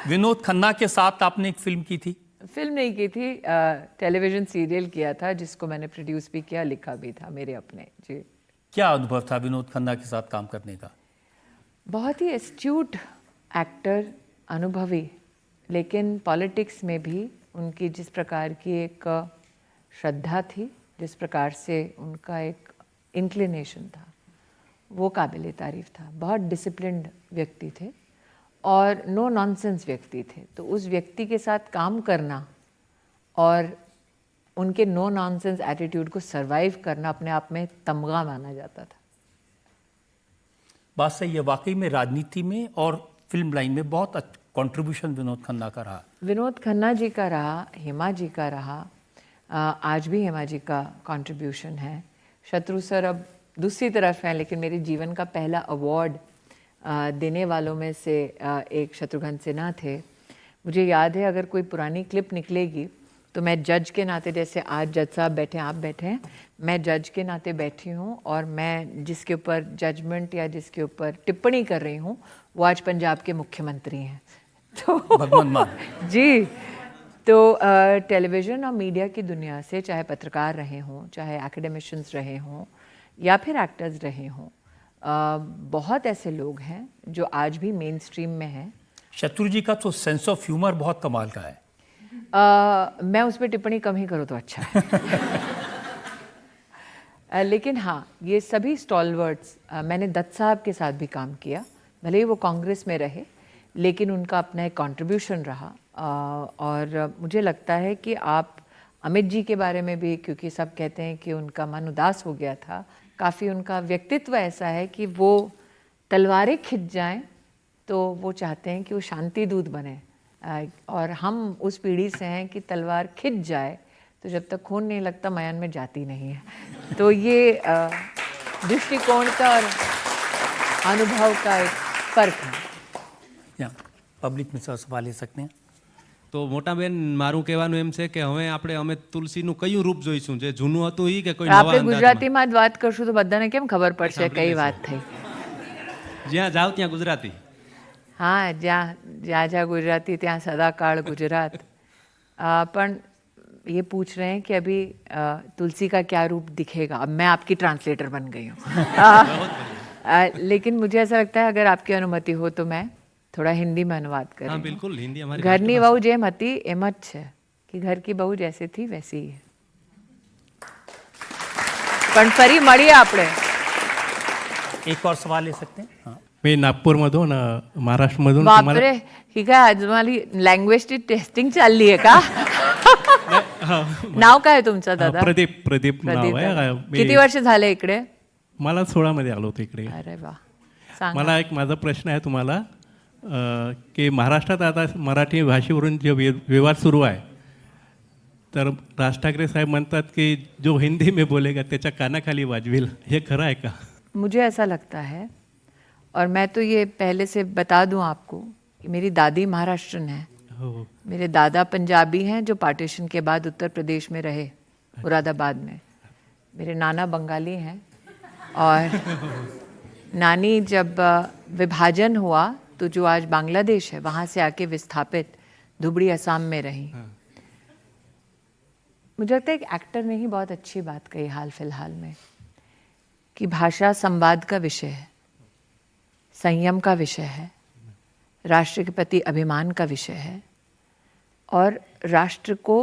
विनोद खन्ना के साथ आपने एक फिल्म की थी? फिल्म नहीं की थी, टेलीविजन सीरियल किया था जिसको मैंने प्रोड्यूस भी किया, लिखा भी था, मेरे अपने। जी। क्या अनुभव था विनोद खन्ना के साथ काम करने का? बहुत ही एस्ट्यूट एक्टर, अनुभवी, लेकिन पॉलिटिक्स में भी उनकी जिस प्रकार की एक श्रद्धा थी, जिस प्रकार से उनका एक इंक्लिनेशन था, वो काबिल तारीफ था। बहुत डिसिप्लिन्ड व्यक्ति थे और नो नॉनसेंस व्यक्ति थे। तो उस व्यक्ति के साथ काम करना और उनके नो नॉनसेंस एटीट्यूड को सरवाइव करना अपने आप में तमगा माना जाता था। बात सही है, वाकई में राजनीति में और फिल्म लाइन में बहुत कंट्रीब्यूशन विनोद खन्ना का रहा। विनोद खन्ना जी का रहा, हेमा जी का रहा, आज भी हेमा जी का कंट्रीब्यूशन है। शत्रु सर अब दूसरी तरफ हैं, लेकिन मेरे जीवन का पहला अवार्ड देने वालों में से एक शत्रुघ्न सिन्हा थे। मुझे याद है, अगर कोई पुरानी क्लिप निकलेगी तो मैं जज के नाते, जैसे आज जज साहब बैठे हैं, आप बैठे हैं, मैं जज के नाते बैठी हूँ और मैं जिसके ऊपर जजमेंट या जिसके ऊपर टिप्पणी कर रही हूँ वो आज पंजाब के मुख्यमंत्री हैं। तो भगवान मान। जी, तो टेलीविज़न और मीडिया की दुनिया से, चाहे पत्रकार रहे हों, चाहे एकेडमिशियंस रहे हों या फिर एक्टर्स रहे हों, बहुत ऐसे लोग हैं जो आज भी मेन स्ट्रीम में हैं। शत्रु जी का तो सेंस ऑफ ह्यूमर बहुत कमाल का है। मैं उस पर टिप्पणी कम ही करूँ तो अच्छा है। लेकिन हाँ, ये सभी स्टॉलवर्ड्स, मैंने दत्त साहब के साथ भी काम किया, भले ही वो कांग्रेस में रहे, लेकिन उनका अपना एक कंट्रीब्यूशन रहा। और मुझे लगता है कि आप अमित जी के बारे में भी, क्योंकि सब कहते हैं कि उनका मन उदास हो गया था, काफ़ी उनका व्यक्तित्व ऐसा है कि वो तलवारें खिंच जाएं तो वो चाहते हैं कि वो शांति दूत बने। और हम उस पीढ़ी से हैं कि तलवार खिंच जाए तो जब तक खून नहीं लगता मयान में जाती नहीं है। तो ये दृष्टिकोण का और अनुभव का एक फर्क है। પબ્લિક में સવાલ લઈ सकते हैं? તો મોટા બેન, મારું કહેવાનું એમ છે કે હવે અમે તુલસીનું કયું રૂપ જોઈશું, જે જૂનું હતું ઈ કે કોઈ નવા આપણે અંદાજમાં? ગુજરાતીમાં જ વાત કરશું તો બધાને કેમ ખબર પડશે કઈ વાત થઈ? જ્યાં જાઓ ત્યાં ગુજરાતી। हाँ, जहाँ गुजराती ત્યાં सदाकाल गुजरात। पण ये पूछ रहे हैं कि अभी तुलसी का क्या रूप दिखेगा। अब मैं आपकी ट्रांसलेटर बन गई हूँ। लेकिन मुझे ऐसा लगता है, अगर आपकी अनुमति हो तो मैं थोड़ा हिंदी में अनुवाद करूँ। हाँ बिल्कुल, हिंदी हमारी घरनी बहू जेम हती एम ज छे कि घर की बहू जैसे थी वैसी ही है। पण फरी મળીએ આપણે। एक और सवाल ले सकते हैं? हाँ। मी नागपूरमधून, महाराष्ट्रमधून बापरे, ही काय आज मला लँग्वेजची टेस्टिंग चालली आहे का? नाव काय आहे तुमचं दादा? प्रदीप नाव आहे। किती वर्ष झाले इकडे? मला 16 मध्ये आलो होतो इकडे। अरे वा, सांगा। मला एक माझा प्रश्न आहे तुम्हाला, की महाराष्ट्रात आता मराठी भाषेवरून जे विवाद सुरू आहे, तर राज ठाकरे साहेब म्हणतात की जो हिंदी में बोलेगा त्याच्या कानाखाली वाजवेल, हे खरं आहे का? मुझे ऐसा लगता है, और मैं तो ये पहले से बता दूं आपको कि मेरी दादी महाराष्ट्रन है, मेरे दादा पंजाबी हैं जो पार्टीशन के बाद उत्तर प्रदेश में रहे, मुरादाबाद में। मेरे नाना बंगाली हैं और नानी जब विभाजन हुआ तो जो आज बांग्लादेश है वहाँ से आके विस्थापित धुबड़ी असम में रही। मुझे लगता है एक एक्टर ने ही बहुत अच्छी बात कही हाल फिलहाल में, कि भाषा संवाद का विषय है, संयम का विषय है, राष्ट्र के प्रति अभिमान का विषय है और राष्ट्र को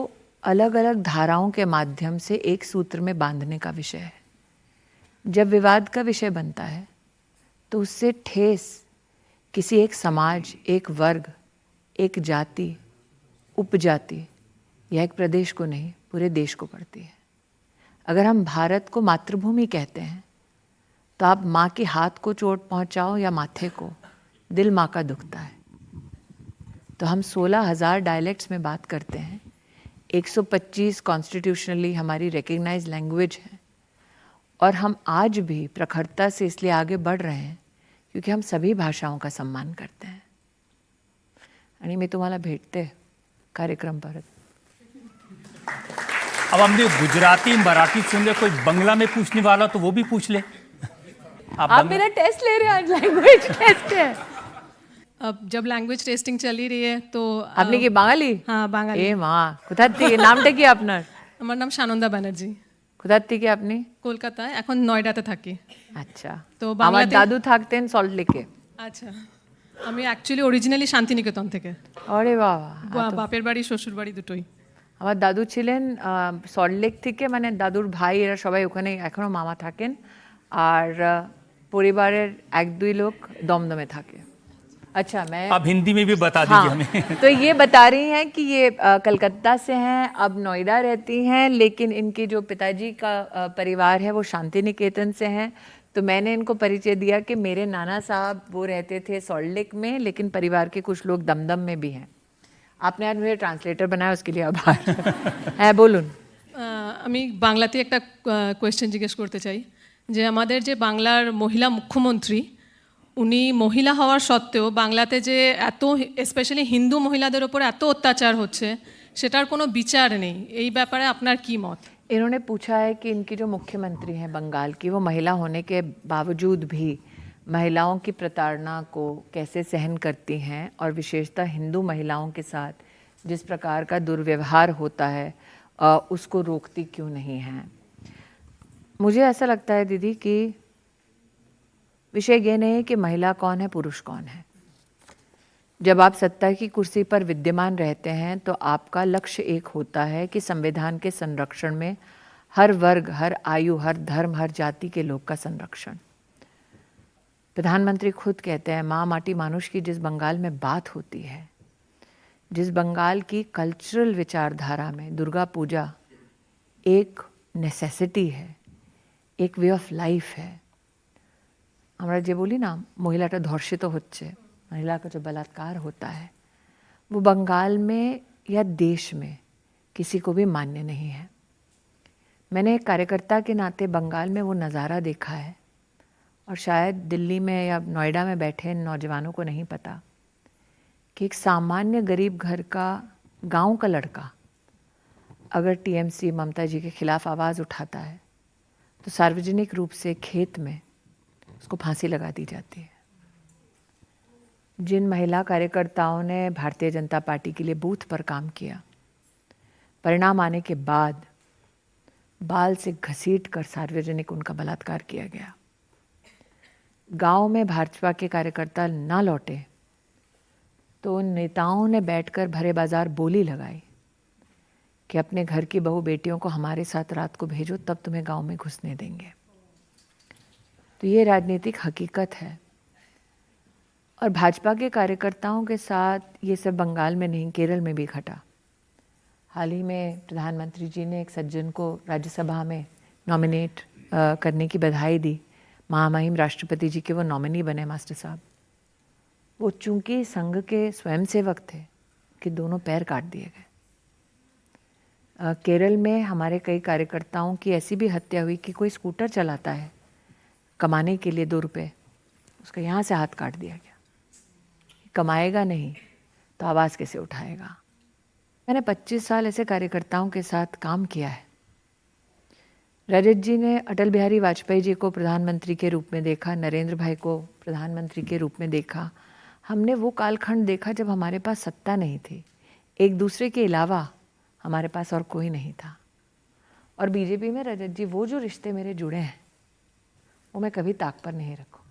अलग अलग धाराओं के माध्यम से एक सूत्र में बांधने का विषय है। जब विवाद का विषय बनता है तो उससे ठेस किसी एक समाज, एक वर्ग, एक जाति, उपजाति या एक प्रदेश को नहीं, पूरे देश को पड़ती है। अगर हम भारत को मातृभूमि कहते हैं तो आप माँ के हाथ को चोट पहुँचाओ या माथे को, दिल माँ का दुखता है। तो हम 16,000 डायलेक्ट्स में बात करते हैं, 125 कॉन्स्टिट्यूशनली हमारी रिकग्नाइज लैंग्वेज है, और हम आज भी प्रखरता से इसलिए आगे बढ़ रहे हैं क्योंकि हम सभी भाषाओं का सम्मान करते हैं। आणि मी तुम्हाला भेटते कार्यक्रम परत। अब हमने गुजराती मराठी सुन ले, कोई बंगला में पूछने वाला तो वो भी पूछ ले। आप मेरा टेस्ट ले रहे हैं आज, लैंग्वेज टेस्ट है। अब जब लैंग्वेज टेस्टिंग चल ही रही है तो আপনি কি বাঙালি? হ্যাঁ বাঙালি। এ মা, কোথার থেকে? নামটা কি আপনার? আমার নাম সানন্দা ব্যানার্জি, কোথার থেকে আপনি? কলকাতায়, এখন নয়ডাতে থাকি। আচ্ছা, তো আমার বাংলাতে- দাদু থাকতেন সল্ট লেকে। আচ্ছা, আমি অ্যাকচুয়ালি অরিজিনালি শান্তিনিকেতন থেকে, আরে বাবা, বাপের বাড়ি শ্বশুর বাড়ি দুটোই। আমার দাদু ছিলেন সল্টলেক থেকে, মানে দাদুর ভাই এরা সবাই ওখানে এখনো মামা থাকেন, আর পরিবারের এক দুই লোক দমদমে থাকে। अच्छा मैं आप हिंदी में भी बता दीजिए हमें। तो ये बता रही हैं कि ये कलकत्ता से हैं, अब नोएडा रहती हैं, लेकिन इनके जो पिताजी का परिवार है वो शांति निकेतन से हैं। तो मैंने इनको परिचय दिया कि मेरे नाना साहब वो रहते थे सॉल्ट लेक में, लेकिन परिवार के कुछ लोग दमदम में भी हैं। आपने आज मुझे ट्रांसलेटर बनाया, उसके लिए आभार। হ্যাঁ বলুন। আমি বাংলাতে একটা কোয়েশ্চেন জিজ্ঞেস করতে চাই যে আমাদের যে বাংলার মহিলা মুখ্যমন্ত্রী, উনি মহিলা হওয়ার সত্ত্বেও বাংলাতে যে এত স্পেশালি হিন্দু মহিলাদের ওপর এত অত্যাচার হচ্ছে সেটার কোনো বিচার নেই, এই ব্যাপারে আপনার কি মত? इन्होंने पूछा है कि इनकी जो मुख्यमंत्री हैं बंगाल की, वो महिला होने के बावजूद भी महिलाओं की प्रताड़ना को कैसे सहन करती हैं, और विशेषतः हिंदू महिलाओं के साथ जिस प्रकार का दुर्व्यवहार होता है उसको रोकती क्यों नहीं हैं। मुझे ऐसा लगता है दीदी कि विषय ये नहीं है कि महिला कौन है पुरुष कौन है। जब आप सत्ता की कुर्सी पर विद्यमान रहते हैं तो आपका लक्ष्य एक होता है कि संविधान के संरक्षण में हर वर्ग, हर आयु, हर धर्म, हर जाति के लोग का संरक्षण। प्रधानमंत्री खुद कहते हैं माँ माटी मानुष की जिस बंगाल में बात होती है, जिस बंगाल की कल्चरल विचारधारा में दुर्गा पूजा एक नेसेसिटी है, एक वे ऑफ लाइफ है। আমরা যে বলি না মহিলাটা ধর্ষিত হচ্ছে, महिला का जो बलात्कार होता है वो बंगाल में या देश में किसी को भी मान्य नहीं है। मैंने एक कार्यकर्ता के नाते बंगाल में वो नज़ारा देखा है, और शायद दिल्ली में या नोएडा में बैठे नौजवानों को नहीं पता कि एक सामान्य गरीब घर का गांव का लड़का अगर टीएमसी ममता जी के खिलाफ आवाज़ उठाता है तो सार्वजनिक रूप से खेत में उसको फांसी लगा दी जाती है। जिन महिला कार्यकर्ताओं ने भारतीय जनता पार्टी के लिए बूथ पर काम किया, परिणाम आने के बाद बाल से घसीट कर सार्वजनिक उनका बलात्कार किया गया। गांव में भाजपा के कार्यकर्ता ना लौटे तो उन नेताओं ने बैठकर भरे बाजार बोली लगाई कि अपने घर की बहू बेटियों को हमारे साथ रात को भेजो, तब तुम्हें गांव में घुसने देंगे। तो ये राजनीतिक हकीकत है, और भाजपा के कार्यकर्ताओं के साथ ये सब बंगाल में नहीं केरल में भी घटा। हाल ही में प्रधानमंत्री जी ने एक सज्जन को राज्यसभा में नॉमिनेट करने की बधाई दी। महामहिम राष्ट्रपति जी के वो नॉमिनी बने मास्टर साहब। वो चूंकि संघ के स्वयंसेवक थे कि दोनों पैर काट दिए गए। केरल में हमारे कई कार्यकर्ताओं की ऐसी भी हत्या हुई कि कोई स्कूटर चलाता है कमाने के लिए 2 रुपए, उसका यहाँ से हाथ काट दिया गया। कमाएगा नहीं तो आवाज़ कैसे उठाएगा। मैंने 25 साल ऐसे कार्यकर्ताओं के साथ काम किया है। रजत जी ने अटल बिहारी वाजपेयी जी को प्रधानमंत्री के रूप में देखा, नरेंद्र भाई को प्रधानमंत्री के रूप में देखा। हमने वो कालखंड देखा जब हमारे पास सत्ता नहीं थी, एक दूसरे के अलावा हमारे पास और कोई नहीं था। और बीजेपी में रजत जी वो जो रिश्ते मेरे जुड़े हैं वो मैं कभी ताक पर नहीं रखूँ।